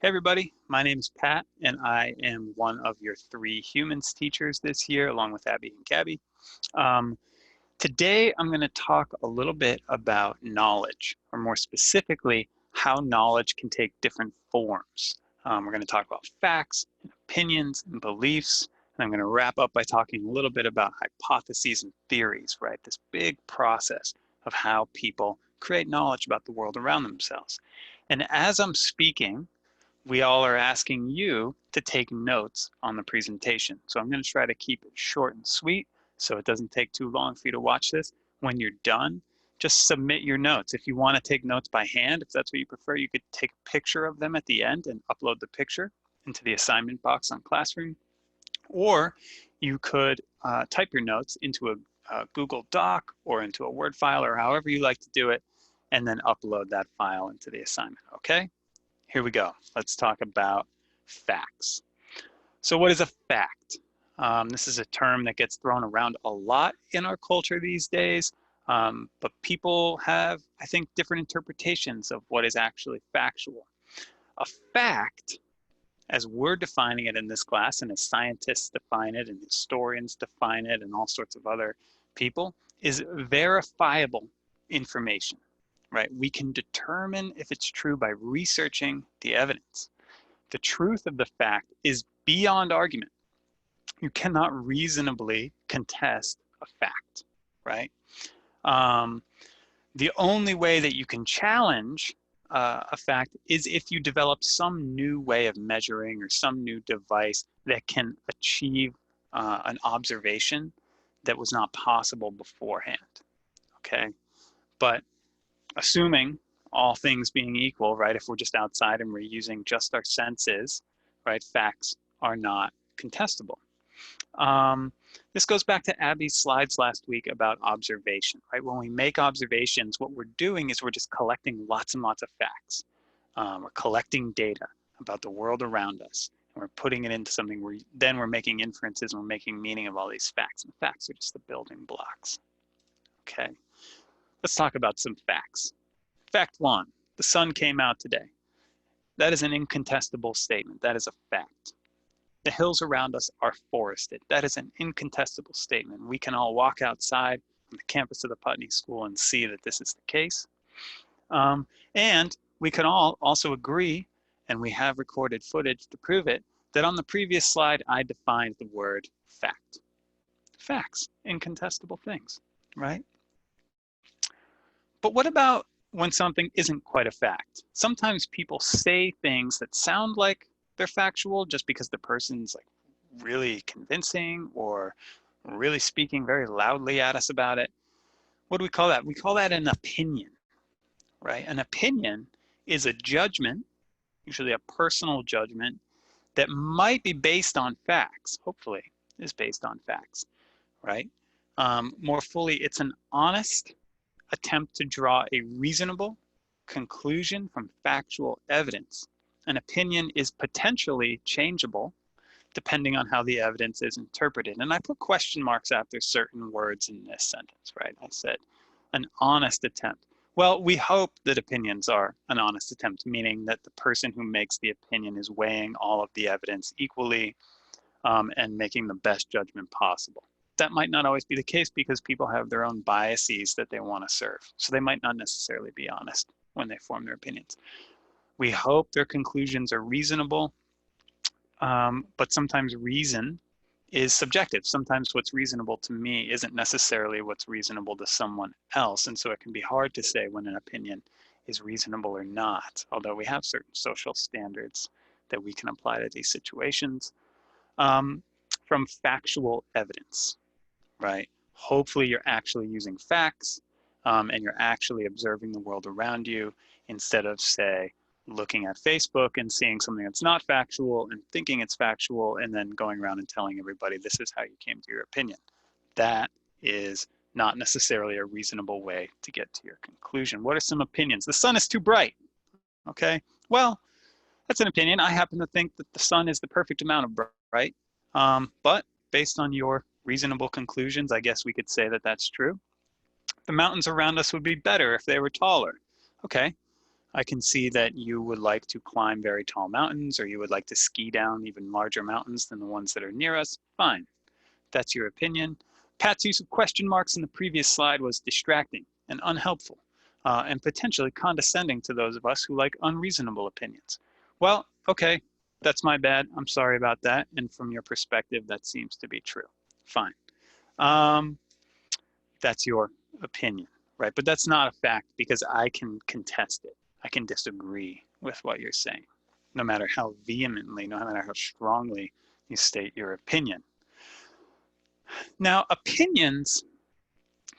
Hey everybody, my name is Pat, and I am one of your 3 humans teachers this year, along with Abby and Gabby. Um, Today, I'm going to talk a little bit about knowledge, or more specifically, how knowledge can take different forms. We're going to talk about facts, and opinions, and beliefs, and I'm going to wrap up by talking a little bit about hypotheses and theories, right? This big process of how people create knowledge about the world around themselves. And as I'm speaking, we all are asking you to take notes on the presentation. So I'm going to try to keep it short and sweet so it doesn't take too long for you to watch this. When you're done, just submit your notes. If you want to take notes by hand, if that's what you prefer, you could take a picture of them at the end and upload the picture into the assignment box on Classroom. Or you could type your notes into a Google Doc or into a Word file or however you like to do it, and then upload that file into the assignment, okay? Here we go. Let's talk about facts. So what is a fact? This is a term that gets thrown around a lot in our culture these days, but people have, I think, different interpretations of what is actually factual. A fact, as we're defining it in this class, and as scientists define it, and historians define it, and all sorts of other people, is verifiable information. Right? We can determine if it's true by researching the evidence. The truth of the fact is beyond argument. You cannot reasonably contest a fact, right? The only way that you can challenge a fact is if you develop some new way of measuring or some new device that can achieve an observation that was not possible beforehand, okay? But assuming all things being equal, right, if we're just outside and we're using just our senses, right, facts are not contestable. This goes back to Abby's slides last week about observation, right? When we make observations, what we're doing is we're just collecting lots and lots of facts. We're collecting data about the world around us, and we're putting it into something where then we're making inferences and we're making meaning of all these facts. And the facts are just the building blocks. Okay, let's talk about some facts. Fact 1, the sun came out today. That is an incontestable statement. That is a fact. The hills around us are forested. That is an incontestable statement. We can all walk outside on the campus of the Putney School and see that this is the case. And we can all also agree, and we have recorded footage to prove it, that on the previous slide, I defined the word fact. Facts, incontestable things, right? But what about when something isn't quite a fact? Sometimes people say things that sound like they're factual just because the person's like really convincing or really speaking very loudly at us about it. What do we call that? We call that an opinion, right? An opinion is a judgment, usually a personal judgment, that might be based on facts, hopefully is based on facts, right? More fully, it's an honest attempt to draw a reasonable conclusion from factual evidence. An opinion is potentially changeable depending on how the evidence is interpreted. And I put question marks after certain words in this sentence, right? I said, an honest attempt. Well, we hope that opinions are an honest attempt, meaning that the person who makes the opinion is weighing all of the evidence equally and making the best judgment possible. That might not always be the case because people have their own biases that they want to serve. So they might not necessarily be honest when they form their opinions. We hope their conclusions are reasonable, but sometimes reason is subjective. Sometimes what's reasonable to me isn't necessarily what's reasonable to someone else. And so it can be hard to say when an opinion is reasonable or not, although we have certain social standards that we can apply to these situations. From factual evidence, right? Hopefully you're actually using facts and you're actually observing the world around you instead of, say, looking at Facebook and seeing something that's not factual and thinking it's factual and then going around and telling everybody this is how you came to your opinion. That is not necessarily a reasonable way to get to your conclusion. What are some opinions? The sun is too bright, okay? Well, that's an opinion. I happen to think that the sun is the perfect amount of bright, but based on your reasonable conclusions, I guess we could say that that's true. The mountains around us would be better if they were taller. Okay, I can see that you would like to climb very tall mountains, or you would like to ski down even larger mountains than the ones that are near us. Fine, that's your opinion. Pat's use of question marks in the previous slide was distracting and unhelpful, and potentially condescending to those of us who like unreasonable opinions. Well, okay, that's my bad. I'm sorry about that. And from your perspective, that seems to be true. Fine. Um, that's your opinion, right? But that's not a fact because I can contest it. I can disagree with what you're saying, no matter how vehemently, no matter how strongly you state your opinion. Now, opinions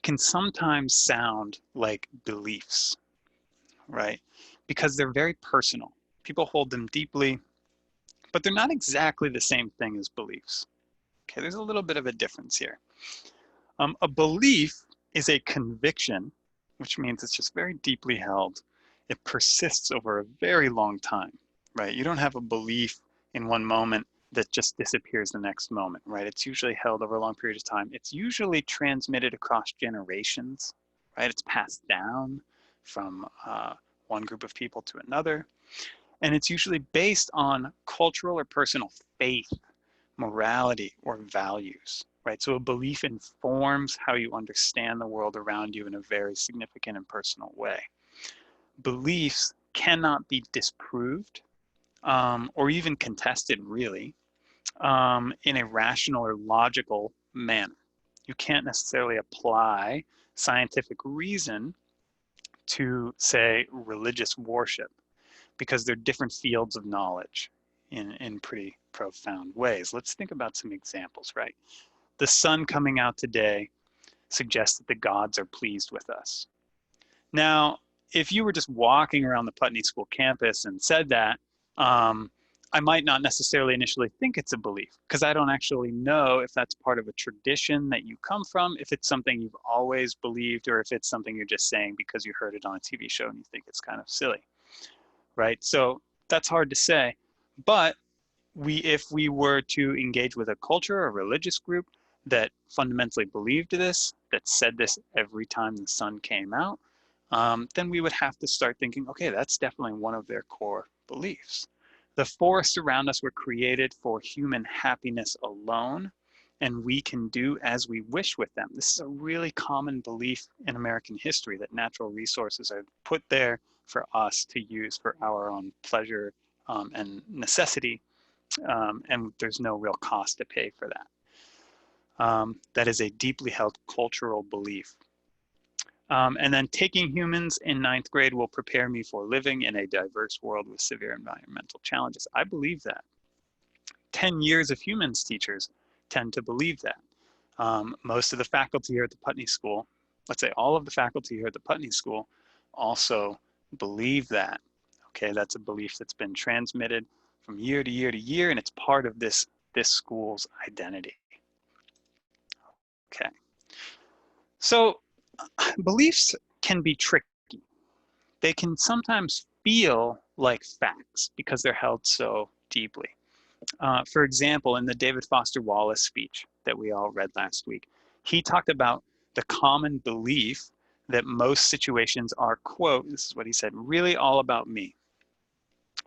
can sometimes sound like beliefs, right? Because they're very personal. People hold them deeply, but they're not exactly the same thing as beliefs. Okay, there's a little bit of a difference here. A belief is a conviction, which means it's just very deeply held. It persists over a very long time, right? You don't have a belief in one moment that just disappears the next moment, right? It's usually held over a long period of time. It's usually transmitted across generations, right? It's passed down from one group of people to another. And it's usually based on cultural or personal faith, morality, or values, right? So a belief informs how you understand the world around you in a very significant and personal way. Beliefs cannot be disproved or even contested, really, in a rational or logical manner. You can't necessarily apply scientific reason to, say, religious worship because they're different fields of knowledge in pretty profound ways. Let's think about some examples, right? The sun coming out today suggests that the gods are pleased with us. Now, if you were just walking around the Putney School campus and said that, I might not necessarily initially think it's a belief because I don't actually know if that's part of a tradition that you come from, if it's something you've always believed, or if it's something you're just saying because you heard it on a TV show and you think it's kind of silly, right? So that's hard to say. But if we were to engage with a culture or religious group that fundamentally believed this, that said this every time the sun came out, then we would have to start thinking, okay, that's definitely one of their core beliefs. The forests around us were created for human happiness alone, and we can do as we wish with them. This is a really common belief in American history, that natural resources are put there for us to use for our own pleasure and necessity, and there's no real cost to pay for that. That is a deeply held cultural belief. And then taking humans in ninth grade will prepare me for living in a diverse world with severe environmental challenges. I believe that. 10 years of humans teachers tend to believe that. Most of the faculty here at the Putney School, let's say all of the faculty here at the Putney School, also believe that. Okay, that's a belief that's been transmitted from year to year to year, and it's part of this school's identity. Okay, so beliefs can be tricky. They can sometimes feel like facts because they're held so deeply. For example, in the David Foster Wallace speech that we all read last week, he talked about the common belief that most situations are, quote, this is what he said, really all about me.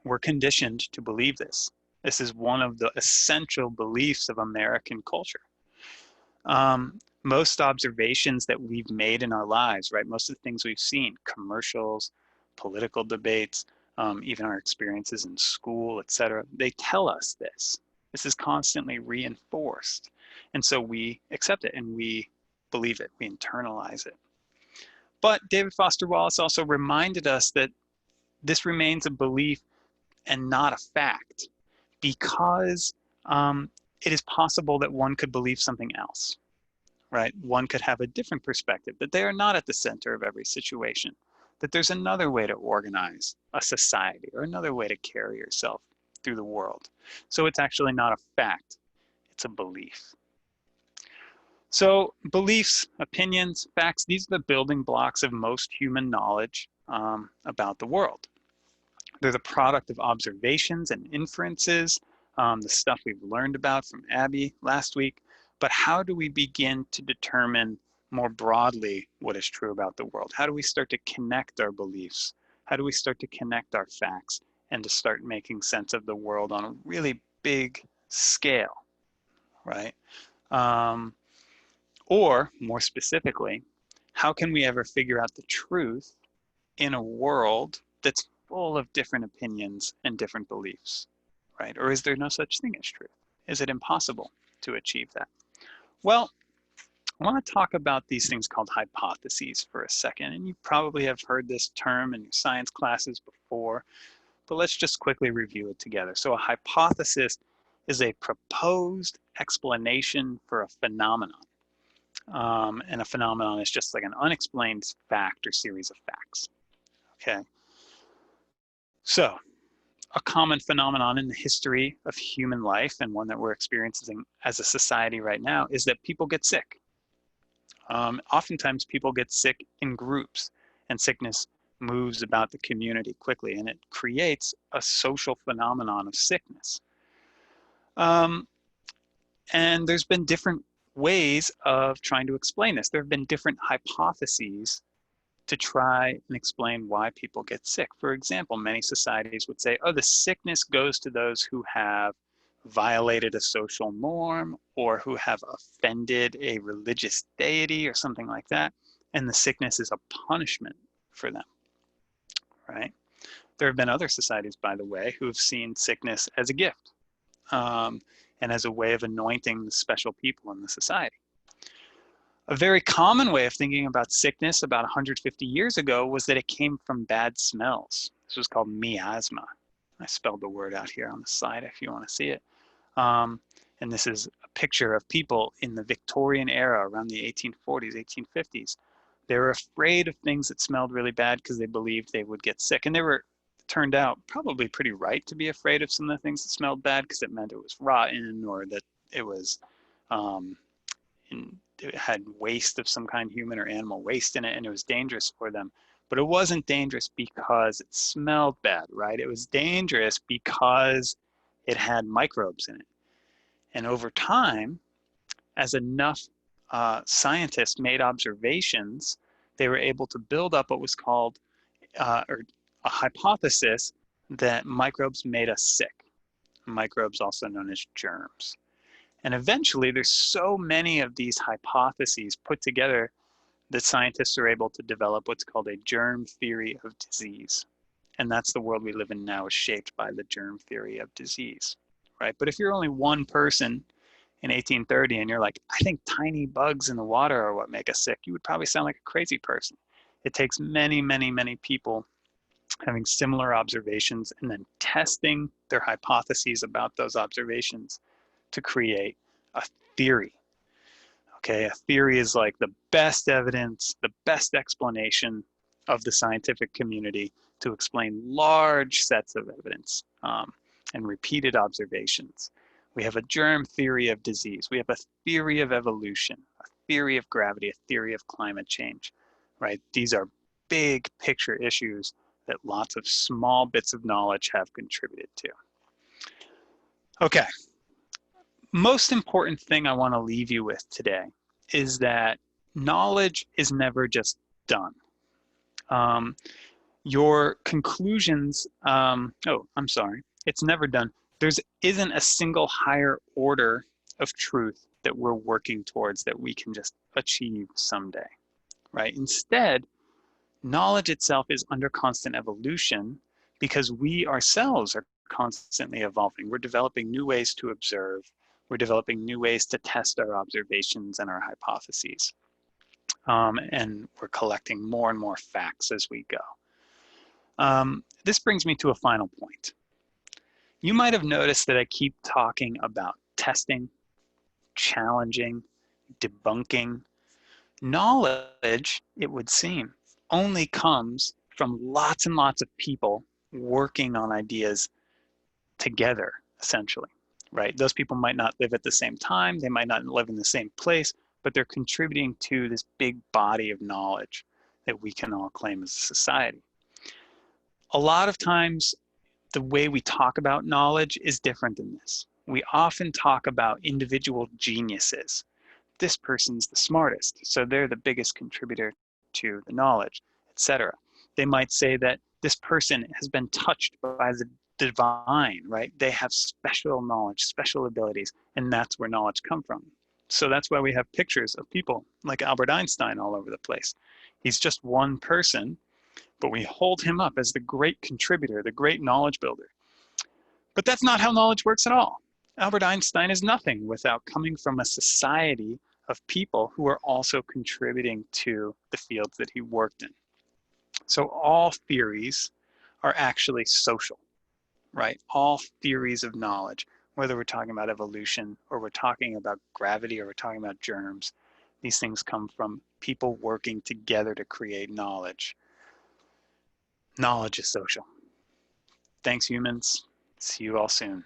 We're conditioned to believe this. This is one of the essential beliefs of American culture. Most observations that we've made in our lives, right? Most of the things we've seen, commercials, political debates, even our experiences in school, etc., they tell us this. This is constantly reinforced. And so we accept it and we believe it, we internalize it. But David Foster Wallace also reminded us that this remains a belief and not a fact, because it is possible that one could believe something else, right? One could have a different perspective, that they are not at the center of every situation, that there's another way to organize a society or another way to carry yourself through the world. So it's actually not a fact, it's a belief. So beliefs, opinions, facts, these are the building blocks of most human knowledge about the world. They're the product of observations and inferences, the stuff we've learned about from Abby last week. But how do we begin to determine more broadly what is true about the world? How do we start to connect our beliefs? How do we start to connect our facts and to start making sense of the world on a really big scale, right? Or more specifically, how can we ever figure out the truth in a world that's full of different opinions and different beliefs, right? Or is there no such thing as truth? Is it impossible to achieve that? Well, I want to talk about these things called hypotheses for a second. And you probably have heard this term in your science classes before, but let's just quickly review it together. So a hypothesis is a proposed explanation for a phenomenon. And a phenomenon is just like an unexplained fact or series of facts. Okay. So a common phenomenon in the history of human life, and one that we're experiencing as a society right now, is that people get sick. Oftentimes people get sick in groups, and sickness moves about the community quickly, and it creates a social phenomenon of sickness. And there's been different ways of trying to explain this. There have been different hypotheses to try and explain why people get sick. For example, many societies would say, oh, the sickness goes to those who have violated a social norm or who have offended a religious deity or something like that. And the sickness is a punishment for them, right? There have been other societies, by the way, who have seen sickness as a gift and as a way of anointing the special people in the society. A very common way of thinking about sickness about 150 years ago was that it came from bad smells. This was called miasma. I spelled the word out here on the side if you want to see it. And this is a picture of people in the Victorian era around the 1840s, 1850s. They were afraid of things that smelled really bad because they believed they would get sick. And they were, turned out, probably pretty right to be afraid of some of the things that smelled bad because it meant it was rotten or that it was it had waste of some kind, human or animal waste in it, and it was dangerous for them. But it wasn't dangerous because it smelled bad, right? It was dangerous because it had microbes in it. And over time, as enough scientists made observations, they were able to build up what was called or a hypothesis that microbes made us sick. Microbes also known as germs. And eventually, there's so many of these hypotheses put together that scientists are able to develop what's called a germ theory of disease. And that's the world we live in now, is shaped by the germ theory of disease, right? But if you're only one person in 1830 and you're like, I think tiny bugs in the water are what make us sick, you would probably sound like a crazy person. It takes many, many, many people having similar observations and then testing their hypotheses about those observations to create a theory. Okay, a theory is like the best evidence, the best explanation of the scientific community to explain large sets of evidence and repeated observations. We have a germ theory of disease. We have a theory of evolution, a theory of gravity, a theory of climate change, right? These are big picture issues that lots of small bits of knowledge have contributed to. Okay, most important thing I want to leave you with today is that knowledge is never just done. Your conclusions, it's never done. There isn't a single higher order of truth that we're working towards that we can just achieve someday, right? Instead, knowledge itself is under constant evolution because we ourselves are constantly evolving. We're developing new ways to observe. We're developing new ways to test our observations and our hypotheses. And we're collecting more and more facts as we go. This brings me to a final point. You might have noticed that I keep talking about testing, challenging, debunking. Knowledge, it would seem, only comes from lots and lots of people working on ideas together, essentially, right? Those people might not live at the same time, they might not live in the same place, but they're contributing to this big body of knowledge that we can all claim as a society. A lot of times, the way we talk about knowledge is different than this. We often talk about individual geniuses. This person's the smartest, so they're the biggest contributor to the knowledge, etc. They might say that this person has been touched by the divine, right? They have special knowledge, special abilities, and that's where knowledge comes from. So that's why we have pictures of people like Albert Einstein all over the place. He's just one person, but we hold him up as the great contributor, the great knowledge builder. But that's not how knowledge works at all. Albert Einstein is nothing without coming from a society of people who are also contributing to the fields that he worked in. So all theories are actually social, right? All theories of knowledge, whether we're talking about evolution or we're talking about gravity or we're talking about germs, these things come from people working together to create knowledge. Knowledge is social. Thanks, humans. See you all soon.